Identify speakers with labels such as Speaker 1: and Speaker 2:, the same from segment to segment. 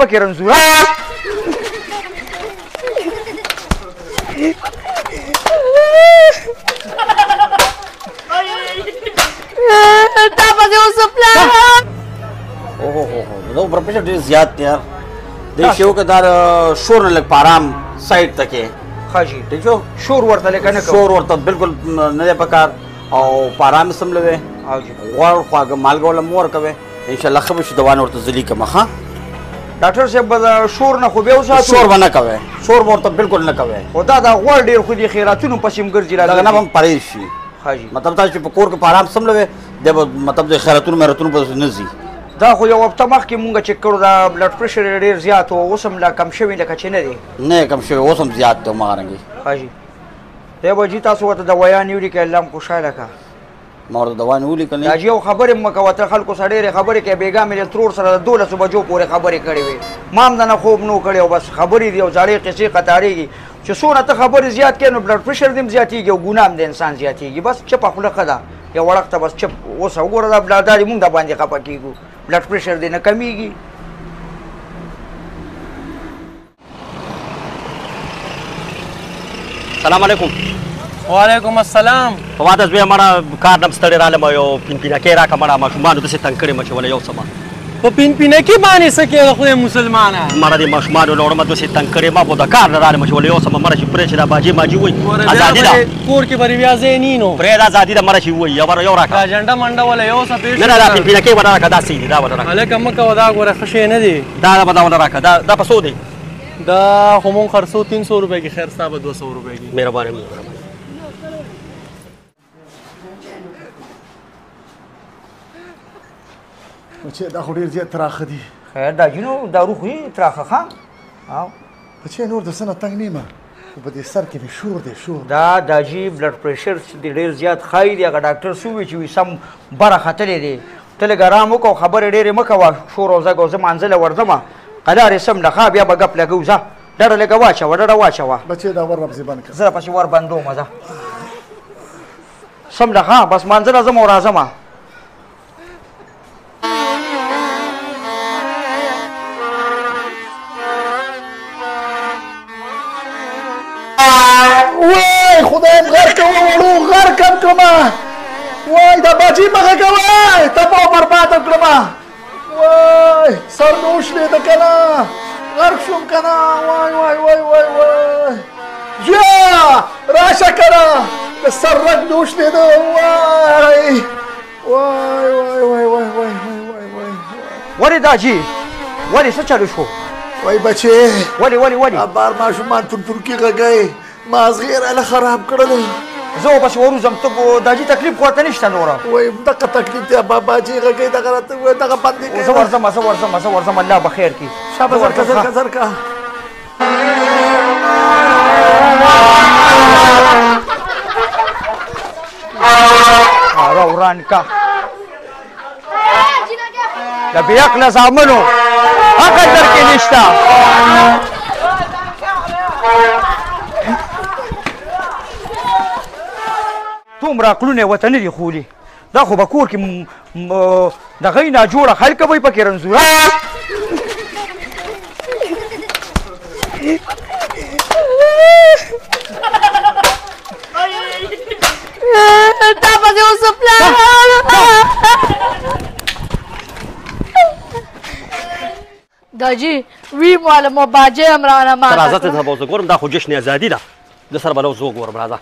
Speaker 1: پکې رنځور
Speaker 2: تا پسې اوس پلان
Speaker 3: اوه بلډ پریشر ډېر زیات دی یار دې شی وکړه دا شور نه لږ په آرام سایډ ته کې
Speaker 1: ښه جي
Speaker 3: ٹھیک شو
Speaker 1: شور ورته لکه نه کوو
Speaker 3: شور ورته بالکل نه دی پکار او په آرام سملوې
Speaker 1: او جي
Speaker 3: غوړ خواږه مالګه ولا مور کوي انشاءالله ښه به شي دوا ورته زلي کوم ښه
Speaker 1: ډاکټر صاحب به شور نه خو بیا وساتو
Speaker 3: شور به نه کوي شور به ورته بالکل نه کوي
Speaker 1: خو دا غوړ ډېر خو دې خیراتونو پسې هم ګرځي
Speaker 3: دغه نه به هم پرهیز شي
Speaker 1: ښه جي
Speaker 3: مطلب دا چې په کور کې په آرام سملوې دی به مطلب د خیراتونو مهرتونو پسې نه ځي
Speaker 1: دا خو یو هفته مخکې مونږ چک کړو دا بلډ پریشر یې ډېر زیات و اوس هم لا کم شوي لکه چې نه دی
Speaker 3: نه کم شوی اوس هم زیات دی همغارنګې
Speaker 1: ښه جي دی به جي تاسو ورته دوایانې ولیکئ الله هم خوشحاله کړه
Speaker 3: ما ورته دوا نه ولیکلې
Speaker 1: دا جي یو خبرې مه کوه ته خلکو سره ډېرې خبرې کوې بېګا مې د ترور سره د 12 بجو پورې خبرې کړې وې ما هم دنه خوب نو کړی او بس خبرې دي او زړې قصې قطارېږي چې څونه ته خبرې زیات کړې نو بلډ پریشر دې هم زیاتېږي او ګناه هم د انسان زیاتېږي بس چپه خوله ښه ده یو وړک ته بس چپ اوسه وګوره دا بلا دا دې مونږ د باندې خفه کېږو بلډ پریشر دې نه کمیږي
Speaker 3: سلام علیکم
Speaker 4: وعلیکم السلام
Speaker 3: په ما ته زوی مړه کار نه ستړی رالم یو پینپینکۍ راکړه مړه ماشومانو داسې تنګ کړې مه چې ولا یو څه
Speaker 4: په پینپینکۍ باندې څه کېږه خدای مسلمانه
Speaker 3: مړه دې ماشومانو له وړمه داسې تنګ کړې ما خو د کار نه رالم چې ولا یو څه مړه چې پرې چې دا باجې ماجي وایي ازادي ده
Speaker 4: کور کې به بیا ځای نه نو
Speaker 3: پرېږده ازادي ده مړه چې وایي یو راکړه
Speaker 4: اجنډه منډه ولا یو څه پېښ
Speaker 3: نه نه دا پینپینکۍ به راکړه دا صحیح دي دا به راکړه
Speaker 4: هلکه مه کوه دا ګوره ښه شی نه دی
Speaker 3: دا به دا راکړه دا په څو دی
Speaker 4: دا خو مونږ خرڅو 300 روپۍ کې خیر ستا به 200 روپۍ کې
Speaker 3: مهرباني
Speaker 5: بچې دا خو ډېر زیات تراخه دي
Speaker 1: خیر دا جي نو دارو خو یې تراخه ښه او
Speaker 5: بچې نور د څه نه تنګ نه یم خو په دې سر کې مې شور دی شور
Speaker 1: دا جي بلډ پریشر دې ډېر زیات ښایي دی هغه ډاکټر څه ووایي چې وي سم بره ختلی دی ته لږ ارام وکړه خبرې ډېرې مه کوه شور او زږ او زه مانځله ورځمه قلار یې سم له بیا به ګپ لګو ځه ډډه لږه واچوه ډډه واچوه
Speaker 5: بچې دا ور ربزې بند کړه
Speaker 1: زه پسې ور بندومه ځه سم له بس مانځله ځم او راځمه
Speaker 5: وای خدایم غر کوه وړو غر کم کړمه وای دا باجي مغه کوه تباه برباده کړمه وای سر مې وشلېده که نه غرق شوم که نه وای وای وای وای وای زویه راشه که نه د سر رګ مې وشلېده وای وای وای وای وای وای وای وای
Speaker 1: ولې دا جي ولې څه چلو شو
Speaker 5: وای بچې
Speaker 1: ولې
Speaker 5: بار ماشومان پنپنکي غږی مازغې راله خراب کړلې
Speaker 1: زه به پسې وروځم ته دا جي تکلیف خو ورته نشته نوره
Speaker 5: وای دغه تکلیف دی باجي غږی دغه راته ووایه دغه بندې کړې
Speaker 1: زه ورځم الله به خیر کړي
Speaker 5: شابه زرکه
Speaker 1: را وران کا د بې عقله زامنو عقل در کې نشته دومره عقلونه یې ورته نه دي ښولي دا خو به کور کې دغه یې ناجوړه خلکه به یې پکې رنځوره
Speaker 2: تا پسې اوس پلان دا جي وی معلمه باجې هم رانه ماته
Speaker 3: راځه ته به اوس ګورم دا خو جشن ازادي ده د سره به اوس وګورم راځه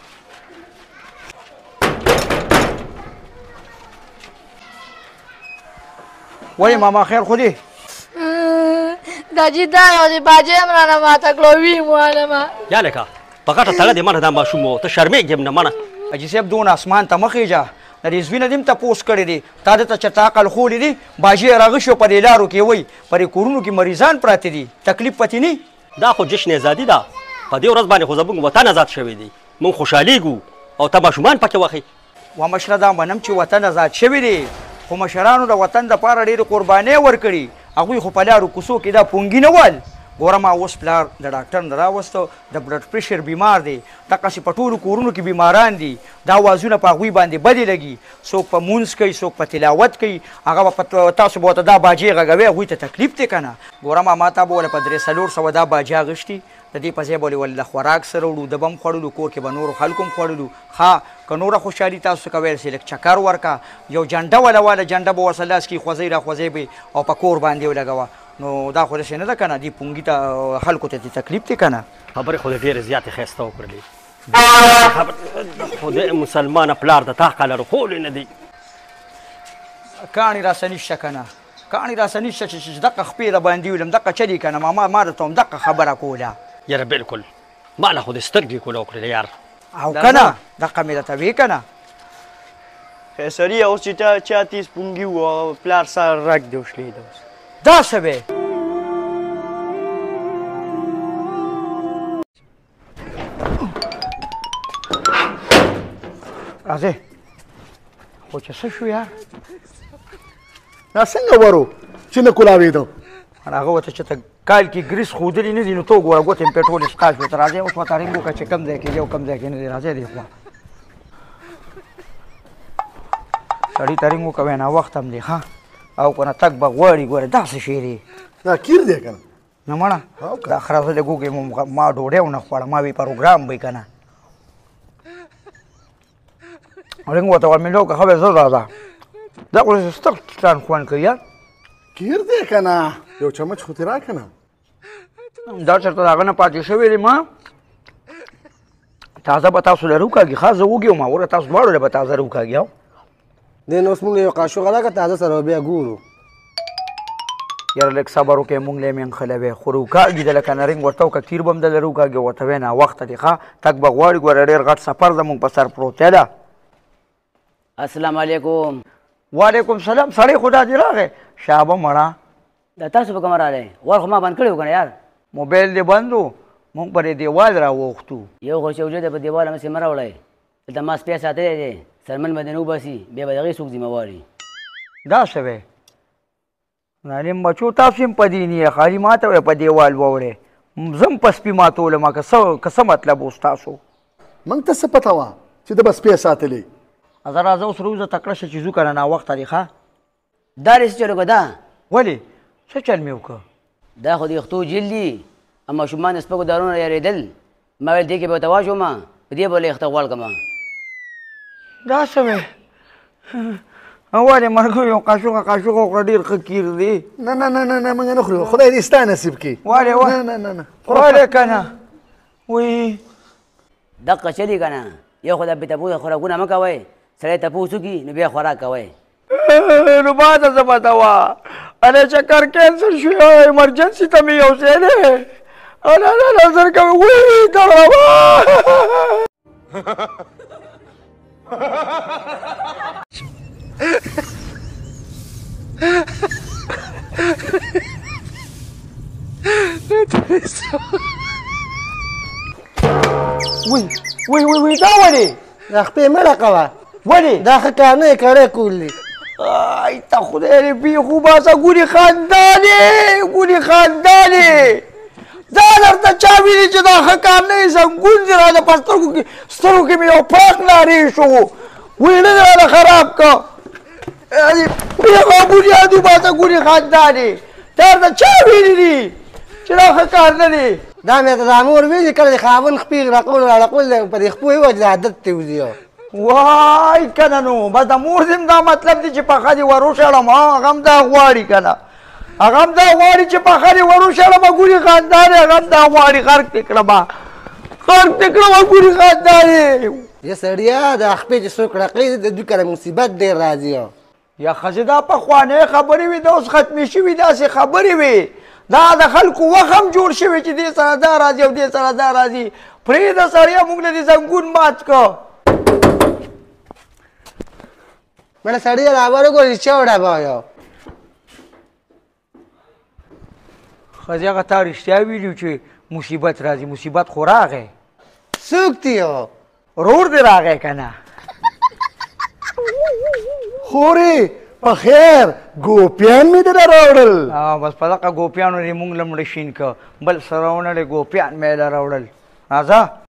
Speaker 1: ولې ماما خیر خو دې
Speaker 2: دا جي دا یو دی باجې هم رانه ماته کړو وی معلمه
Speaker 3: یا لکه په غټه تړه دې منه دا ماشوم و ته شرمېږې هم نه منه
Speaker 1: حاجي صاحب دونه اسمان ته مه خېږه د رضوي نه دې هم تپوس کړی دی تا دې ته چېرته عقل خولی دی باجې یې راغه شو په دې لارو کې وایي په دې کورونو کې مریضان پراته دي تکلیف پتې نه
Speaker 3: دا خو جشن ازادي ده په دې ورځ باندې خو زموږ وطن ازاد شوی دی موږ خوشحالېږو او ته ماشومان پکې وښئ
Speaker 1: و مشره دا منم چې وطن ازاد شوی دی خو مشرانو د وطن دپاره ډېرې قربانۍ ورکړي هغوی خو په لارو کوڅو کې دا پونګي نه ول ګوره ما اوس پلار د ډاکټر نه راوسته د بلډ پریشر بیمار دی دقسې په ټولو کورونو کې بیماران دي دا وازونه په هغوی باندې بدې لګي څوک په مونځ کوي څوک په تلاوت کوي هغه به تاسو به ورته دا باجې غږوئ هغوی ته تکلیف دی که نه ګوره ما تا به ولې په 300 دا باجې اغوښتي د دې په ځای به ولې د خوراک سره وړو د به هم خوړلو کور کې به نورو خلکو هم خوړلو ښه که نوره خوشحالي تاسو کوی سې لږ چکر ورکه یو جنډه وله جنډه به ورسره لاس کې خوځئ را خوځئ به او په کور باندې ولګوه نو دا خو داسې نه ده که نه دې پونګي ته خلکو ته تکلیف دی که نه
Speaker 3: خبرې خو دې ډېرې زیاتې ښایسته وکړلې خدای مسلمانه پلار د تا حقه لرو خولې نه دی
Speaker 1: کاڼي راسه نشته که نه کاڼي راسه نشته چې دقه خپې د باندې ولم دقه چلي که نه ما درته هم دقه خبره کوله
Speaker 3: یاره بلکل ما له خو دې سترګې کوله وکړلې یار
Speaker 1: او که نه دقه مې درته وې که نه
Speaker 6: سړي اوس چې چا تیز پونګي و او پلار سره رګ دی وشلېده اوس
Speaker 1: دا څه به راځئ خو چې څه شو یار
Speaker 5: دا څنګه ورو چې نه کولاوېده
Speaker 1: هغه ورته چې ته کال کې ګریس ښودلي نه دي نو ته وګوره ګوتې مې پېټرول ستا شوې ته راځئ اوس ورته رنګ وکړه چې کوم ځای کې دی او کوم ځای کې نه دی راځئ دې خوا سړي ته رنګ وکړه ناوخته هم دی ښه او که نه تګ به غواړي ګوره دا څه شی دی
Speaker 5: دا کیر دی که نه
Speaker 1: نه مړه دا خراسه د ګوګې ما ډوډۍ ونه خوړه ما وی پروګرام وی که نه رنګ ورته ورمېلې وکړه ښه به زه راځه دا خو ستر ټان خوند کوي یار
Speaker 5: کیر دی که نه یو چمچ خو ترې راکړه نه
Speaker 1: دا چېرته د هغه نه پاتې شوی دی ما تازه به تاسو له روکاږي ښه زه وږی وم وره تاسو دواړو له به تازه روکاږي او
Speaker 7: دې نو اوس مونږ یو قاشوغه راکړه تازه سره بیا ګورو
Speaker 1: یاره لږ صبر وکړئ مونږ له یې مېنښلی وی خو روکاږي د لکه نرنګ ورته وکړه کیر به هم دله روکاږي ورته وی ناوخته دی ښه تګ به غواړي ګوره ډېر غټ سفر زمونږ په سر پروت دی ده
Speaker 8: السلام علیکم
Speaker 1: وعلیکم سلام سړی خو دا دې راغی شابه مړه
Speaker 8: دا تاسو په کومه راغلی ور خو ما بند کړی و که نه یار
Speaker 1: موبایل دې بند و مونږ پرې دیوال راووښتو
Speaker 8: یو خو چوجه دی په دیوال همسې مه راوړی دلته ما سپی ساتلی دی سرمن به دې نه وباسي بیا به د هغې څوک ذمهواري
Speaker 1: دا څه وی نالیم بچو تاسو هم په دې نه خالي ما ته وی په دیوال واوړې زه هم په سپي ماتولم که څه مطلب اوس تاسو
Speaker 5: موږ ته څه پته وه چې د به سپی ساتلی
Speaker 1: زه راځه اوس روزه تکړه شه چې ځو که نه ناوخته دی ښه
Speaker 8: دا دې څه چل وکړه دا
Speaker 1: ولې څه چل مې وکړه
Speaker 8: دا خو د یختو جیل دي او ماشومان د سپکو دارو نه یارېدل ما ویل دې کې به ورته واچومه په دې به له یخته غوړ کړمه
Speaker 1: دا څه وی ولې مرګو یو قاشوغه وکړه ډېر ښه کیر دی
Speaker 5: نه نه نه نه نه موږ نه خورو خدای دې ستا نصیب کړي
Speaker 1: ولې
Speaker 5: نه نه نه نه
Speaker 1: ولې که نه وی
Speaker 8: دقه چلي که نه یو خو دا بې تپوسه خوراکونه مه کوئ سړی تپوس وکړي نو بیا خوراک کوئ
Speaker 1: نو ما ته څه پته وه اله چکر کینسل شو ایمرجنسي ته مې یو ځای دی اله زر کوي وی دغه وی دا ولې
Speaker 7: دا خپې مړه کوه
Speaker 1: ولې
Speaker 7: دا ښه کار نه یې کړی کولې
Speaker 1: ای ته خدای دې بیخو باسه ګورې خاندانې دا درته چا ویلي چې دا ښه کار نه یې زنګون دې راته په سترګو کې مې یو پاک نارې شو ویړه دې راته خراب که بیخو بنیادي باسه ګورې خاندانې دا درته چا ویلي دي چې دا ښه کار نه دی
Speaker 7: دا مې ته دا مور ویلي کله د خاوند خپې راکول راړکول په دې خپو یې وجه عادت ته وځي
Speaker 1: وای که نه نو بس د مور دې دا مطلب دی چې پخه دې وروشړم هغه هم دا غواړي که نه هغه هم دا غواړي چې پخه دې وروشړم ګورې خاندانې هغه هم دا غواړي خرک دې کړم ګورې خاندانې
Speaker 7: یا سړیه دا خپې چې څوک راقلی د دوی کره مصیبت ډېر راځي
Speaker 1: یا ښځې دا پخوانۍ خبرې وي دا اوس ختمې شوي داسې خبرې وي دا د خلکو وخت هم جوړ شوی چې دې سره دا راځي او دې سره دا راځي پرېږده سړیه موږ له دې زنګون مات کړه
Speaker 7: مړه سړی راوړه ګورې چا وډباوه
Speaker 1: ښځې هغه تا رښتیا ویلي چې مصیبت راځي مصیبت خو راغی
Speaker 7: څوک دی
Speaker 1: رور دې راغی که نه
Speaker 5: خورې په خیر ګوپیان مې در راوړل
Speaker 1: بس په دغه ګوپیانو دې مونږ له مړه شین که بل سره ونړې ګوپیان مې له راوړل راځه